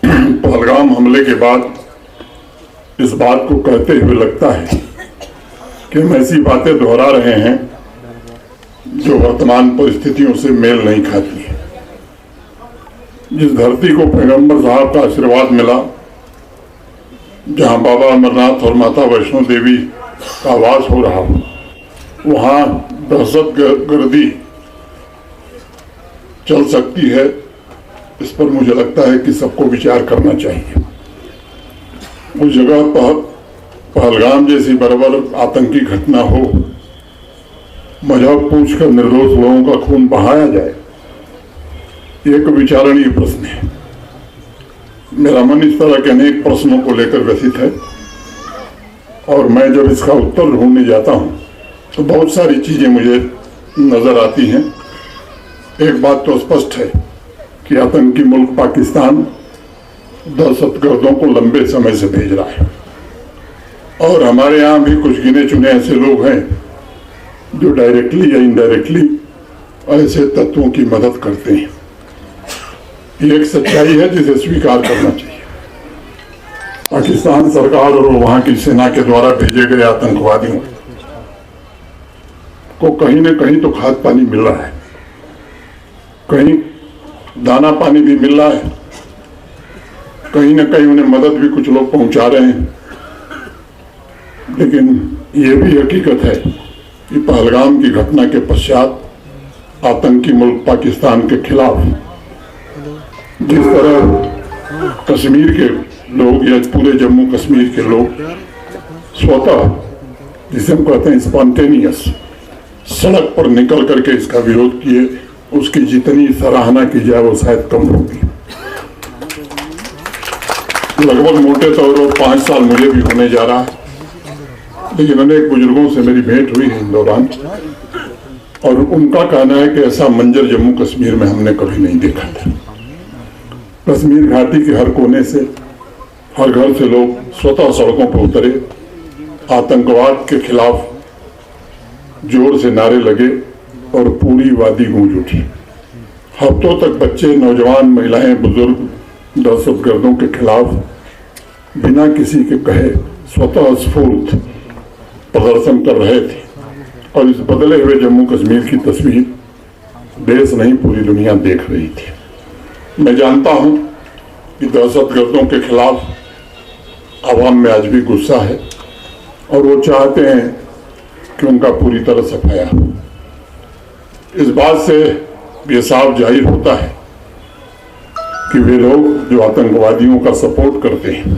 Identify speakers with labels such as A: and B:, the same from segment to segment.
A: पहलगाम हमले के बाद इस बात को कहते हुए लगता है कि हम ऐसी बातें दोहरा रहे हैं जो वर्तमान परिस्थितियों से मेल नहीं खाती है। जिस धरती को पैगंबर साहब का आशीर्वाद मिला, जहां बाबा अमरनाथ और माता वैष्णो देवी का वास हो रहा हो, वहां दहशतगर्दी चल सकती है। इस पर मुझे लगता है कि सबको विचार करना चाहिए। उस जगह पर पहलगाम जैसी बर्बर आतंकी घटना हो, मजहब पूछकर निर्दोष लोगों का खून बहाया जाए, एक विचारणीय प्रश्न है। मेरा मन इस तरह के अनेक प्रश्नों को लेकर व्यथित है और मैं जब इसका उत्तर ढूंढने जाता हूं तो बहुत सारी चीजें मुझे नजर आती हैं। एक बात तो स्पष्ट है कि आतंकी मुल्क पाकिस्तान दहशतगर्दों को लंबे समय से भेज रहा है और हमारे यहाँ भी कुछ गिने चुने ऐसे लोग हैं जो डायरेक्टली या इनडायरेक्टली ऐसे तत्वों की मदद करते हैं। ये एक सच्चाई है जिसे स्वीकार करना चाहिए। पाकिस्तान सरकार और वहां की सेना के द्वारा भेजे गए आतंकवादियों को कहीं न कहीं तो खाद पानी मिल रहा है, कहीं दाना पानी भी मिल रहा है, कहीं न कहीं उन्हें मदद भी कुछ लोग पहुंचा रहे हैं। लेकिन ये भी हकीकत है कि पहलगाम की घटना के पश्चात आतंकी मुल्क पाकिस्तान के खिलाफ जिस तरह कश्मीर के लोग या पूरे जम्मू कश्मीर के लोग स्वतः, जिसे हम कहते हैं स्पॉन्टेनियस, सड़क पर निकल करके इसका विरोध किए, उसकी जितनी सराहना की जाए वो शायद कम होगी। लगभग मोटे तौर पर 5 साल मुझे भी होने जा रहा है, लेकिन अनेक बुजुर्गों से मेरी भेंट हुई है इन दौरान और उनका कहना है कि ऐसा मंजर जम्मू कश्मीर में हमने कभी नहीं देखा था। कश्मीर घाटी के हर कोने से, हर घर से लोग स्वतः सड़कों पर उतरे, आतंकवाद के खिलाफ जोर से नारे लगे और पूरी वादी गूंज उठी। हफ्तों तक बच्चे, नौजवान, महिलाएं, बुजुर्ग दहशतगर्दों के खिलाफ बिना किसी के कहे स्वतः स्फूर्त प्रदर्शन कर रहे थे और इस बदले हुए जम्मू कश्मीर की तस्वीर देश नहीं पूरी दुनिया देख रही थी। मैं जानता हूं कि दहशतगर्दों के खिलाफ आवाम में आज भी गुस्सा है और वो चाहते हैं कि उनका पूरी तरह सफाया हो। इस बात से ये साफ जाहिर होता है कि वे लोग जो आतंकवादियों का सपोर्ट करते हैं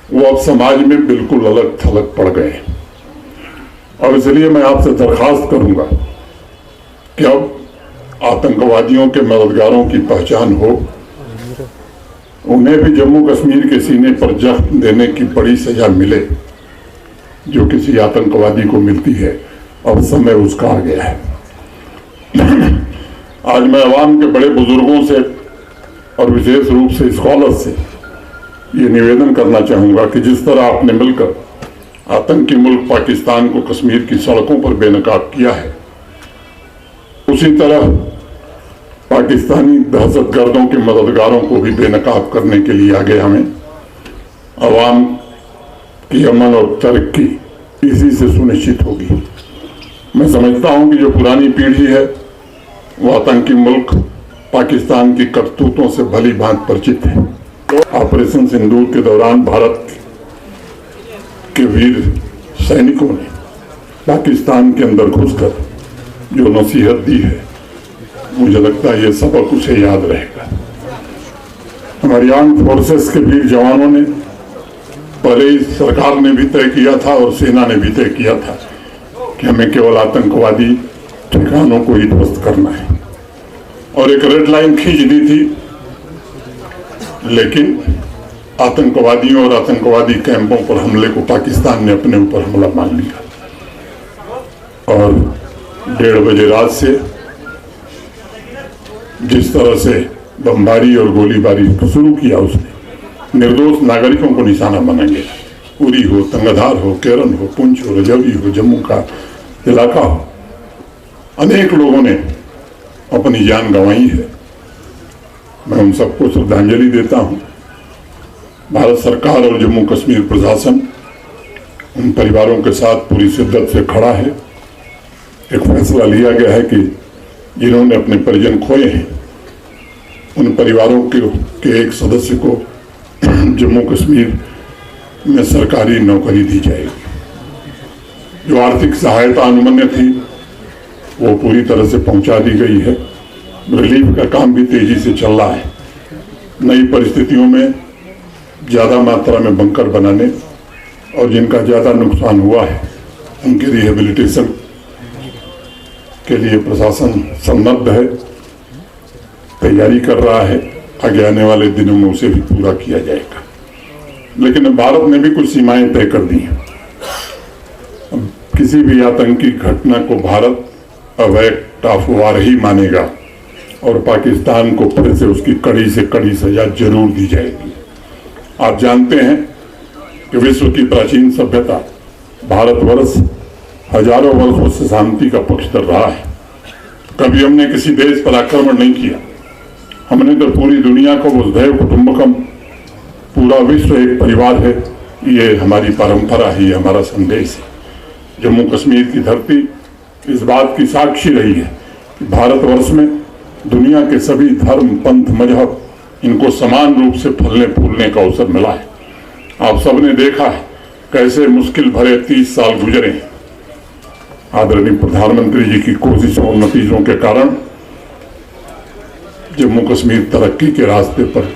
A: वो अब समाज में बिल्कुल अलग थलग पड़ गए और इसलिए मैं आपसे दरखास्त करूंगा कि अब आतंकवादियों के मददगारों की पहचान हो, उन्हें भी जम्मू कश्मीर के सीने पर जख्म देने की बड़ी सजा मिले जो किसी आतंकवादी को मिलती है। अब समय उसका आ गया है। आज मैं अवाम के बड़े बुजुर्गों से और विशेष रूप से स्कॉलर्स से ये निवेदन करना चाहूंगा कि जिस तरह आपने मिलकर आतंकी मुल्क पाकिस्तान को कश्मीर की सड़कों पर बेनकाब किया है, उसी तरह पाकिस्तानी दहशतगर्दों के मददगारों को भी बेनकाब करने के लिए आगे हमें अवाम की अमन और तरक्की इसी से सुनिश्चित होगी। मैं समझता हूं कि जो पुरानी पीढ़ी है वो आतंकी मुल्क पाकिस्तान की करतूतों से भली भांति परिचित है। तो ऑपरेशन सिंदूर के दौरान भारत के वीर सैनिकों ने पाकिस्तान के अंदर घुसकर जो नसीहत दी है, मुझे लगता है ये सबक उसे याद रहेगा। हमारी आर्म्ड फोर्सेस के वीर जवानों ने पहले ही सरकार ने भी तय किया था और सेना ने भी तय किया था कि हमें केवल आतंकवादी ठिकानों को ही ध्वस्त करना है और एक रेड लाइन खींच दी थी। लेकिन आतंकवादियों और आतंकवादी कैंपों पर हमले को पाकिस्तान ने अपने ऊपर हमला मान लिया और 1:30 बजे रात से जिस तरह से बमबारी और गोलीबारी शुरू किया, उसने निर्दोष नागरिकों को निशाना बना गया। उरी हो, तंगधार हो, केरन हो, पुंछ हो, रजौरी हो, जम्मू का इलाका हो, अनेक लोगों ने अपनी जान गंवाई है। मैं उन सबको श्रद्धांजलि देता हूँ। भारत सरकार और जम्मू कश्मीर प्रशासन उन परिवारों के साथ पूरी शिद्दत से खड़ा है। एक फैसला लिया गया है कि जिन्होंने अपने परिजन खोए हैं उन परिवारों के एक सदस्य को जम्मू कश्मीर में सरकारी नौकरी दी जाएगी। जो आर्थिक सहायता अनुमन्य थी वो पूरी तरह से पहुंचा दी गई है। रिलीफ का काम भी तेजी से चल रहा है। नई परिस्थितियों में ज़्यादा मात्रा में बंकर बनाने और जिनका ज़्यादा नुकसान हुआ है उनके रिहेबिलिटेशन के लिए प्रशासन सन्नद्ध है, तैयारी कर रहा है। आगे आने वाले दिनों में उसे भी पूरा किया जाएगा। लेकिन भारत ने भी कुछ सीमाएं तय कर दी हैं। किसी भी आतंकी घटना को भारत अवैध टाफुवार ही मानेगा और पाकिस्तान को फिर से उसकी कड़ी से कड़ी सजा जरूर दी जाएगी। आप जानते हैं कि विश्व की प्राचीन सभ्यता भारतवर्ष हजारों वर्षों से शांति का पक्षधर रहा है। कभी हमने किसी देश पर आक्रमण नहीं किया। हमने तो पूरी दुनिया को वसुधैव कुटुंबकम, पूरा विश्व एक परिवार है, ये हमारी परंपरा है, ये हमारा संदेश है। जम्मू कश्मीर की धरती इस बात की साक्षी रही है कि भारतवर्ष में दुनिया के सभी धर्म, पंथ, मजहब इनको समान रूप से फलने फूलने का अवसर मिला है। आप सबने देखा है कैसे मुश्किल भरे 30 साल गुजरे हैं। आदरणीय प्रधानमंत्री जी की कोशिशों और नतीजों के कारण जम्मू कश्मीर तरक्की के रास्ते पर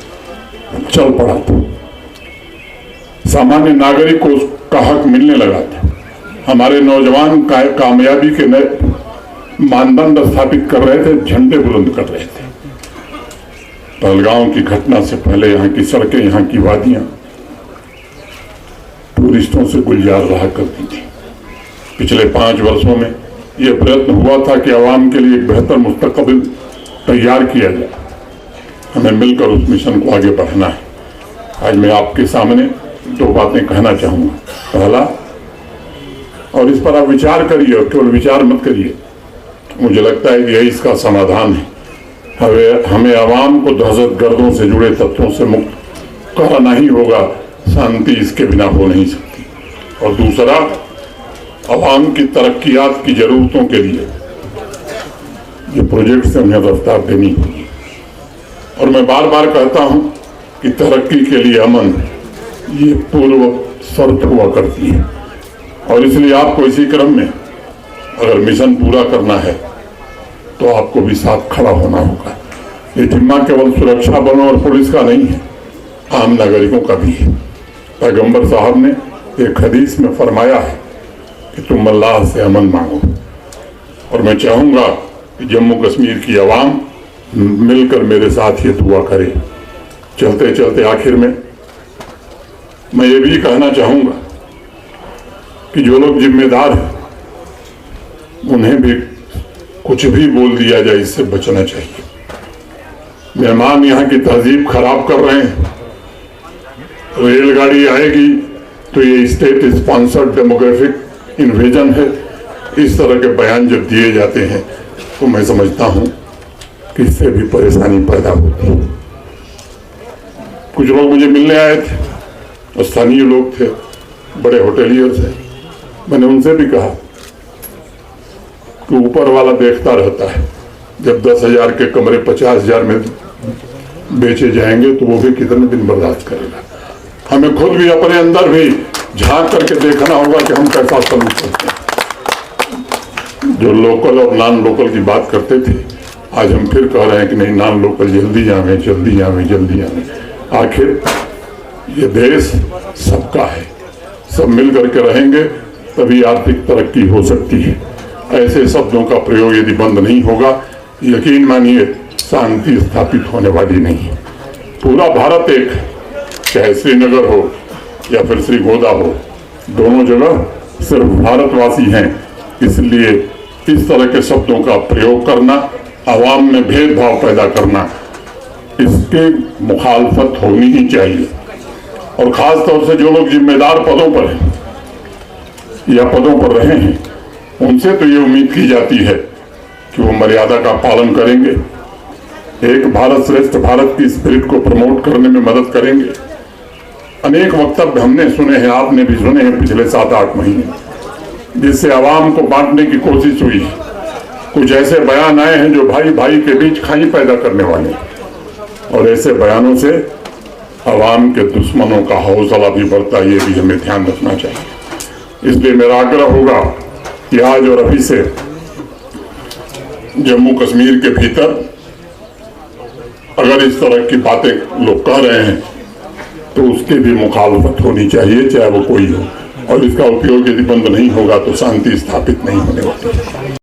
A: चल पड़ा था। सामान्य नागरिक को उसका हक मिलने लगा था। हमारे नौजवान कामयाबी के नए मानदंड स्थापित कर रहे थे, झंडे बुलंद कर रहे थे। पहलगांव की घटना से पहले यहाँ की सड़कें, यहाँ की वादियां टूरिस्टों से गुलजार रहा करती थी। पिछले 5 वर्षों में यह प्रयत्न हुआ था कि आवाम के लिए एक बेहतर मुस्तकबिल तैयार किया जाए। हमें मिलकर उस मिशन को आगे बढ़ाना है। आज मैं आपके सामने 2 बातें कहना चाहूँगा। पहला, और इस पर आप विचार करिए और केवल विचार मत करिए, मुझे लगता है कि यही इसका समाधान है। हमें आवाम को दहशतगर्दों से जुड़े तत्वों से मुक्त कराना ही होगा। शांति इसके बिना हो नहीं सकती। और दूसरा, आवाम की तरक्कियात की जरूरतों के लिए जो प्रोजेक्ट से उन्हें रफ्तार देनी होगी। और मैं बार बार कहता हूं कि तरक्की के लिए अमन ये पूर्व शर्त हुआ करती है। और इसलिए आपको इसी क्रम में अगर मिशन पूरा करना है तो आपको भी साथ खड़ा होना होगा। ये जिम्मा केवल सुरक्षा बलों और पुलिस का नहीं है, आम नागरिकों का भी है। पैगंबर साहब ने एक हदीस में फरमाया है कि तुम अल्लाह से अमन मांगो। और मैं चाहूँगा कि जम्मू कश्मीर की आवाम मिलकर मेरे साथ ये दुआ करे। चलते चलते आखिर में मैं ये भी कहना चाहूँगा कि जो लोग जिम्मेदार हैं उन्हें भी कुछ भी बोल दिया जाए इससे बचना चाहिए। मेहमान यहाँ की तहजीब खराब कर रहे हैं। रेलगाड़ी आएगी तो ये स्टेट स्पॉन्सर्ड डेमोग्राफिक इन्वेजन है, इस तरह के बयान जब दिए जाते हैं तो मैं समझता हूँ कि इससे भी परेशानी पैदा होती है। कुछ लोग मुझे मिलने आए थे और स्थानीय लोग थे, बड़े होटेलियर्स हैं। मैंने उनसे भी कहा कि ऊपर वाला देखता रहता है, जब 10,000 के कमरे 50,000 में बेचे जाएंगे तो वो भी कितने दिन बर्दाश्त करेगा। हमें खुद भी अपने अंदर भी झांक करके देखना होगा कि हम कैसा सलूक करते हैं। जो लोकल और नॉन लोकल की बात करते थे, आज हम फिर कह रहे हैं कि नहीं, नॉन लोकल जल्दी आवे, जल्दी आवे, जल्दी आवे। आखिर ये देश सबका है, सब मिल करके रहेंगे तभी आर्थिक तरक्की हो सकती है। ऐसे शब्दों का प्रयोग यदि बंद नहीं होगा, यकीन मानिए शांति स्थापित होने वाली नहीं है। पूरा भारत एक है, चाहे श्रीनगर हो या फिर श्रीगोदा हो, दोनों जगह सिर्फ भारतवासी हैं। इसलिए इस तरह के शब्दों का प्रयोग करना, आवाम में भेदभाव पैदा करना, इसके मुखालफत होनी ही चाहिए। और खास तौर से जो लोग जिम्मेदार पदों पर हैं या पदों पर रहे हैं, उनसे तो ये उम्मीद की जाती है कि वो मर्यादा का पालन करेंगे, एक भारत श्रेष्ठ भारत की स्पिरिट को प्रमोट करने में मदद करेंगे। अनेक वक्तव्य हमने सुने हैं, आपने भी सुने हैं पिछले 7-8 महीने, जिससे आवाम को बांटने की कोशिश हुई। कुछ ऐसे बयान आए हैं जो भाई भाई के बीच खाई पैदा करने वाले, और ऐसे बयानों से आवाम के दुश्मनों का हौसला भी बढ़ता है, ये भी हमें ध्यान रखना चाहिए। इसलिए मेरा आग्रह होगा कि आज और अभी से जम्मू कश्मीर के भीतर अगर इस तरह की बातें लोग कह रहे हैं तो उसकी भी मुखालफत होनी चाहिए, चाहे वो कोई हो, और इसका उपयोग यदि बंद नहीं होगा तो शांति स्थापित नहीं होने वाली है।